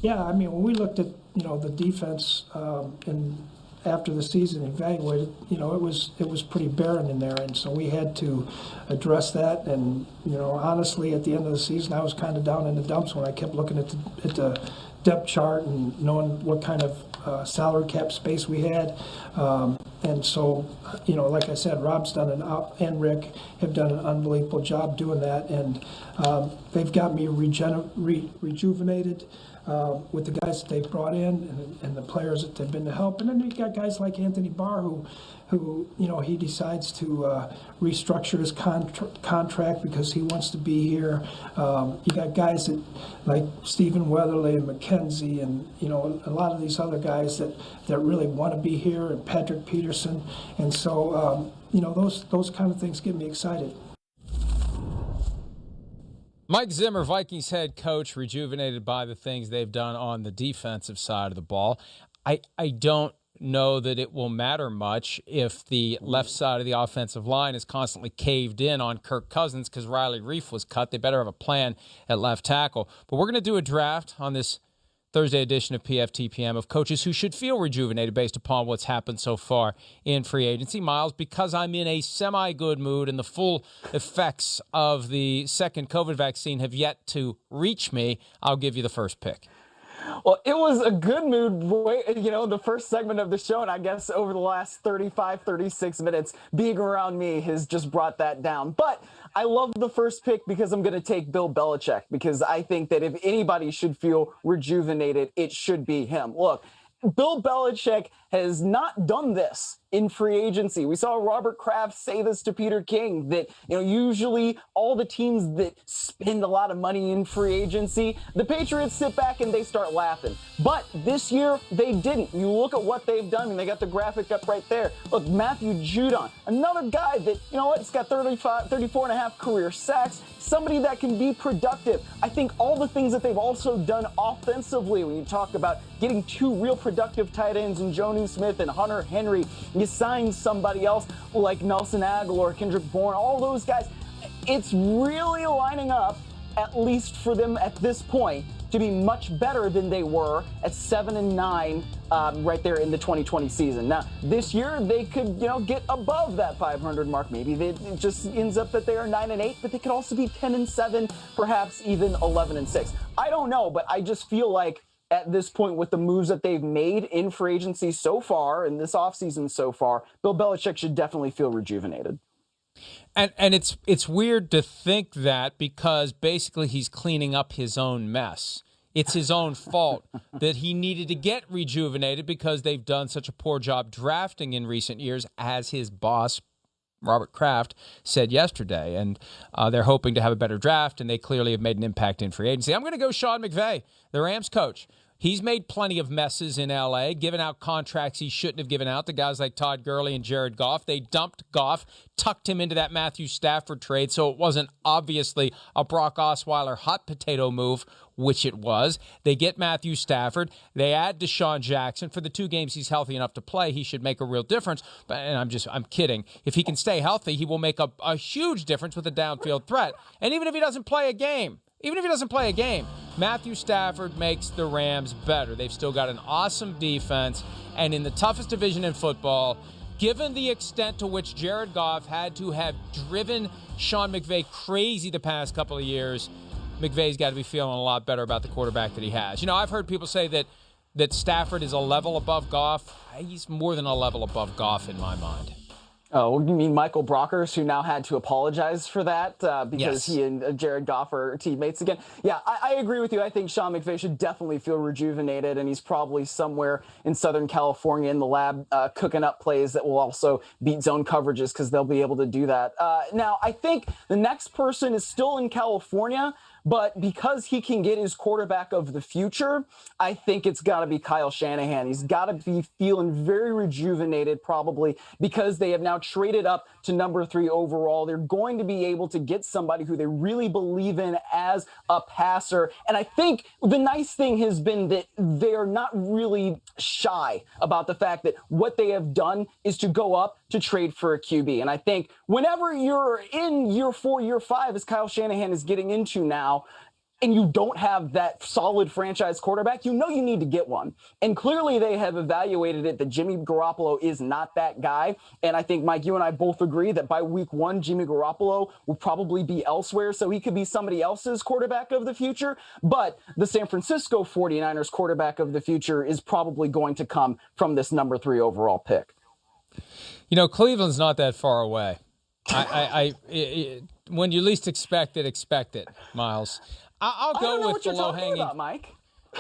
Yeah, I mean, when we looked at, the defense and after the season evaluated, it was pretty barren in there, and so we had to address that. And honestly, at the end of the season, I was kind of down in the dumps when I kept looking at the depth chart and knowing what kind of salary cap space we had. And so, like I said, Rob's done and Rick have done an unbelievable job doing that, and they've got me rejuvenated. With the guys that they've brought in and the players that they've been to help. And then you got guys like Anthony Barr who he decides to restructure his contract because he wants to be here. You got guys like Stephen Weatherly and McKenzie and, a lot of these other guys that really want to be here, and Patrick Peterson. And so, those kind of things get me excited. Mike Zimmer, Vikings head coach, rejuvenated by the things they've done on the defensive side of the ball. I don't know that it will matter much if the left side of the offensive line is constantly caved in on Kirk Cousins because Riley Reiff was cut. They better have a plan at left tackle. But we're going to do a draft on this Thursday edition of PFT PM of coaches who should feel rejuvenated based upon what's happened so far in free agency. Myles, because I'm in a semi-good mood and the full effects of the second COVID vaccine have yet to reach me, I'll give you the first pick. Well, it was a good mood, the first segment of the show, and I guess over the last 35, 36 minutes, being around me has just brought that down. But I love the first pick because I'm going to take Bill Belichick, because I think that if anybody should feel rejuvenated, it should be him. Look, Bill Belichick has not done this in free agency. We saw Robert Kraft say this to Peter King, that, usually all the teams that spend a lot of money in free agency, the Patriots sit back and they start laughing. But this year, they didn't. You look at what they've done, and they got the graphic up right there. Look, Matthew Judon, another guy that, he's got 34 and a half career sacks, somebody that can be productive. I think all the things that they've also done offensively, when you talk about getting two real productive tight ends in Jonnu Smith and Hunter Henry, you sign somebody else like Nelson Aguilar, Kendrick Bourne, all those guys. It's really lining up, at least for them at this point, to be much better than they were at 7-9 right there in the 2020 season. Now, this year they could, get above that 500 mark. Maybe it just ends up that they are 9-8, but they could also be 10-7, perhaps even 11-6. I don't know, but I just feel like at this point, with the moves that they've made in free agency so far, in this offseason so far, Bill Belichick should definitely feel rejuvenated. And it's weird to think that, because basically he's cleaning up his own mess. It's his own fault that he needed to get rejuvenated because they've done such a poor job drafting in recent years, as his boss, Robert Kraft, said yesterday. And they're hoping to have a better draft, and they clearly have made an impact in free agency. I'm going to go Sean McVay, the Rams coach. He's made plenty of messes in L.A., given out contracts he shouldn't have given out to guys like Todd Gurley and Jared Goff. They dumped Goff, tucked him into that Matthew Stafford trade, so it wasn't obviously a Brock Osweiler hot potato move, which it was. They get Matthew Stafford. They add Deshaun Jackson. For the 2 games he's healthy enough to play, he should make a real difference. And I'm kidding. If he can stay healthy, he will make a huge difference with a downfield threat. And even if he doesn't play a game, Matthew Stafford makes the Rams better. They've still got an awesome defense. And in the toughest division in football, given the extent to which Jared Goff had to have driven Sean McVay crazy the past couple of years, McVay's got to be feeling a lot better about the quarterback that he has. I've heard people say that Stafford is a level above Goff. He's more than a level above Goff in my mind. Oh, you mean Michael Brockers, who now had to apologize for that because Yes. he and Jared Goff are teammates again? Yeah, I agree with you. I think Sean McVay should definitely feel rejuvenated, and he's probably somewhere in Southern California in the lab cooking up plays that will also beat zone coverages, because they'll be able to do that. Now, I think the next person is still in California, but because he can get his quarterback of the future, I think it's got to be Kyle Shanahan. He's got to be feeling very rejuvenated, probably, because they have now traded up to number 3 overall. They're going to be able to get somebody who they really believe in as a passer. And I think the nice thing has been that they're not really shy about the fact that what they have done is to go up to trade for a QB. And I think whenever you're in year 4, year 5, as Kyle Shanahan is getting into now, and you don't have that solid franchise quarterback, you know you need to get one. And clearly they have evaluated it that Jimmy Garoppolo is not that guy. And I think, Mike, you and I both agree that by week 1, Jimmy Garoppolo will probably be elsewhere. So he could be somebody else's quarterback of the future. But the San Francisco 49ers quarterback of the future is probably going to come from this number 3 overall pick. You know, Cleveland's not that far away. When you least expect it, Miles. I'll go with the low-hanging. Mike.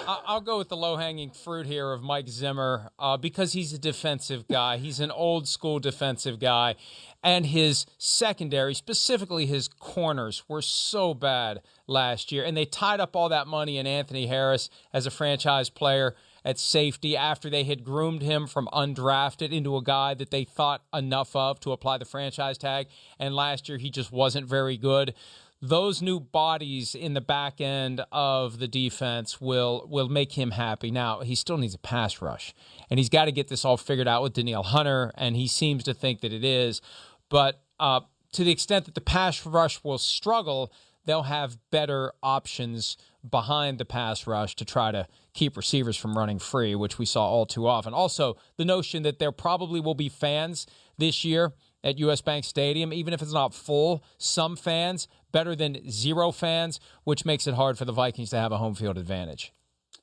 I'll go with the low-hanging fruit here of Mike Zimmer because he's a defensive guy. He's an old-school defensive guy, and his secondary, specifically his corners, were so bad last year, and they tied up all that money in Anthony Harris as a franchise player at safety after they had groomed him from undrafted into a guy that they thought enough of to apply the franchise tag, and last year he just wasn't very good. Those new bodies in the back end of the defense will make him happy. Now, he still needs a pass rush, and he's got to get this all figured out with Danielle Hunter, and he seems to think that it is. But to the extent that the pass rush will struggle, they'll have better options behind the pass rush to try to keep receivers from running free, which we saw all too often. Also, the notion that there probably will be fans this year at US Bank Stadium, even if it's not full, some fans, better than 0 fans, which makes it hard for the Vikings to have a home field advantage.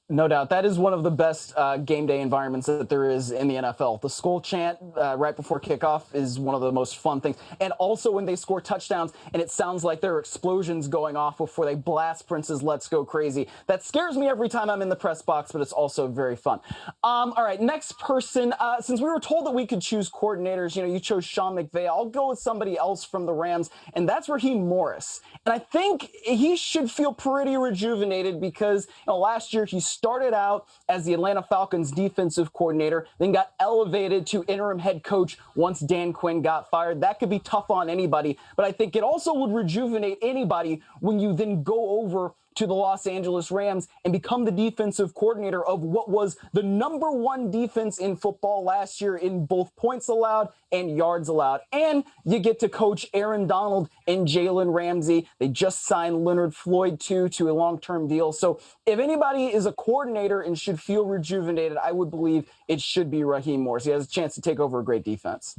No doubt. That is one of the best game day environments that there is in the NFL. The Skol chant right before kickoff is one of the most fun things. And also when they score touchdowns and it sounds like there are explosions going off before they blast Prince's Let's Go Crazy. That scares me every time I'm in the press box, but it's also very fun. All right, next person. Since we were told that we could choose coordinators, you chose Sean McVay. I'll go with somebody else from the Rams, and that's Raheem Morris. And I think he should feel pretty rejuvenated because last year he started out as the Atlanta Falcons defensive coordinator, then got elevated to interim head coach once Dan Quinn got fired. That could be tough on anybody, but I think it also would rejuvenate anybody when you then go over to the Los Angeles Rams and become the defensive coordinator of what was the number 1 defense in football last year in both points allowed and yards allowed. And you get to coach Aaron Donald and Jalen Ramsey. They just signed Leonard Floyd, too, to a long-term deal. So if anybody is a coordinator and should feel rejuvenated, I would believe it should be Raheem Morris. He has a chance to take over a great defense.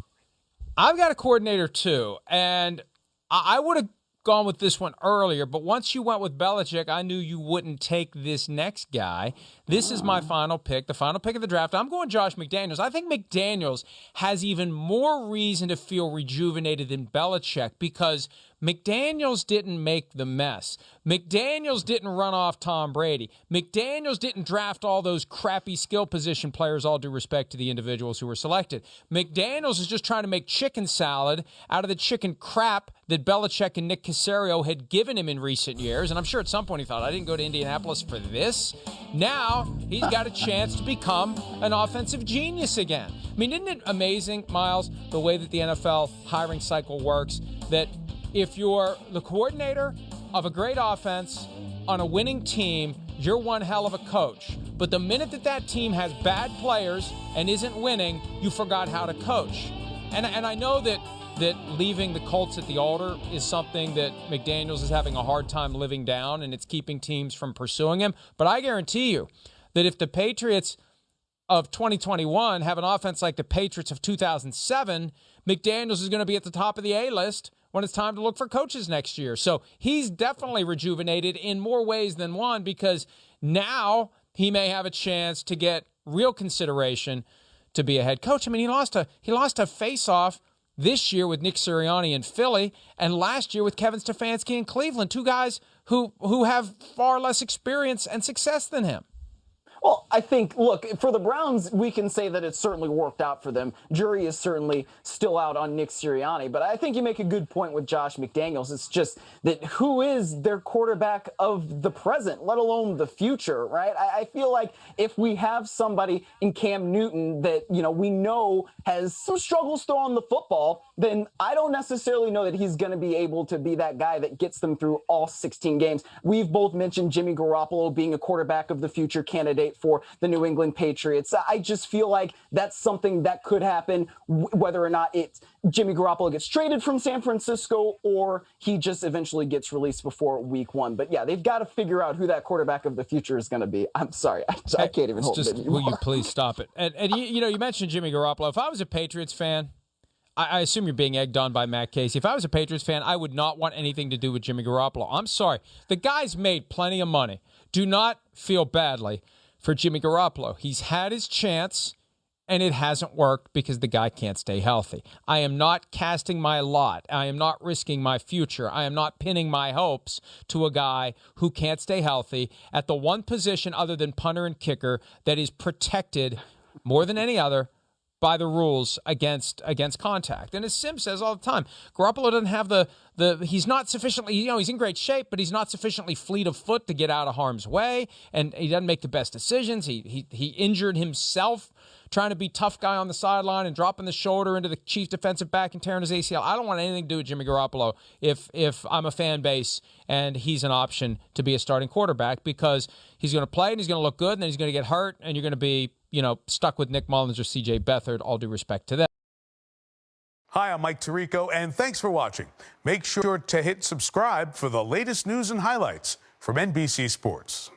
I've got a coordinator, too, and I would have gone with this one earlier, but once you went with Belichick, I knew you wouldn't take this next guy. This is my final pick, the final pick of the draft. I'm going Josh McDaniels. I think McDaniels has even more reason to feel rejuvenated than Belichick because McDaniels didn't make the mess. McDaniels didn't run off Tom Brady. McDaniels didn't draft all those crappy skill position players, all due respect to the individuals who were selected. McDaniels is just trying to make chicken salad out of the chicken crap that Belichick and Nick Caserio had given him in recent years. And I'm sure at some point he thought, I didn't go to Indianapolis for this. Now he's got a chance to become an offensive genius again. I mean, isn't it amazing, Miles, the way that the NFL hiring cycle works, that if you're the coordinator of a great offense on a winning team, you're one hell of a coach. But the minute that team has bad players and isn't winning, you forgot how to coach. And I know that leaving the Colts at the altar is something that McDaniels is having a hard time living down, and it's keeping teams from pursuing him. But I guarantee you that if the Patriots of 2021 have an offense like the Patriots of 2007, McDaniels is going to be at the top of the A-list when it's time to look for coaches next year. So he's definitely rejuvenated in more ways than one because now he may have a chance to get real consideration to be a head coach. I mean, he lost a face-off this year with Nick Sirianni in Philly and last year with Kevin Stefanski in Cleveland, 2 guys who have far less experience and success than him. Well, I think, look, for the Browns, we can say that it's certainly worked out for them. Jury is certainly still out on Nick Sirianni, but I think you make a good point with Josh McDaniels. It's just that who is their quarterback of the present, let alone the future, right? I feel like if we have somebody in Cam Newton that, we know has some struggles still on the football, then I don't necessarily know that he's going to be able to be that guy that gets them through all 16 games. We've both mentioned Jimmy Garoppolo being a quarterback of the future candidate for the New England Patriots. I just feel like that's something that could happen, whether or not it's Jimmy Garoppolo gets traded from San Francisco or he just eventually gets released before week 1. But yeah, they've got to figure out who that quarterback of the future is going to be. I'm sorry. I can't even hold it anymore. Will you please stop it? And you mentioned Jimmy Garoppolo. If I was a Patriots fan, I assume you're being egged on by Matt Casey. If I was a Patriots fan, I would not want anything to do with Jimmy Garoppolo. I'm sorry. The guy's made plenty of money. Do not feel badly for Jimmy Garoppolo. He's had his chance, and it hasn't worked because the guy can't stay healthy. I am not casting my lot. I am not risking my future. I am not pinning my hopes to a guy who can't stay healthy at the one position other than punter and kicker that is protected more than any other by the rules against contact. And as Sim says all the time, Garoppolo doesn't have he's not sufficiently, he's in great shape, but he's not sufficiently fleet of foot to get out of harm's way, and he doesn't make the best decisions. He injured himself trying to be tough guy on the sideline and dropping the shoulder into the chief defensive back and tearing his ACL. I don't want anything to do with Jimmy Garoppolo if I'm a fan base and he's an option to be a starting quarterback, because he's going to play and he's going to look good, and then he's going to get hurt, and you're going to be stuck with Nick Mullins or C.J. Beathard, all due respect to them. Hi, I'm Mike Tirico, and thanks for watching. Make sure to hit subscribe for the latest news and highlights from NBC Sports.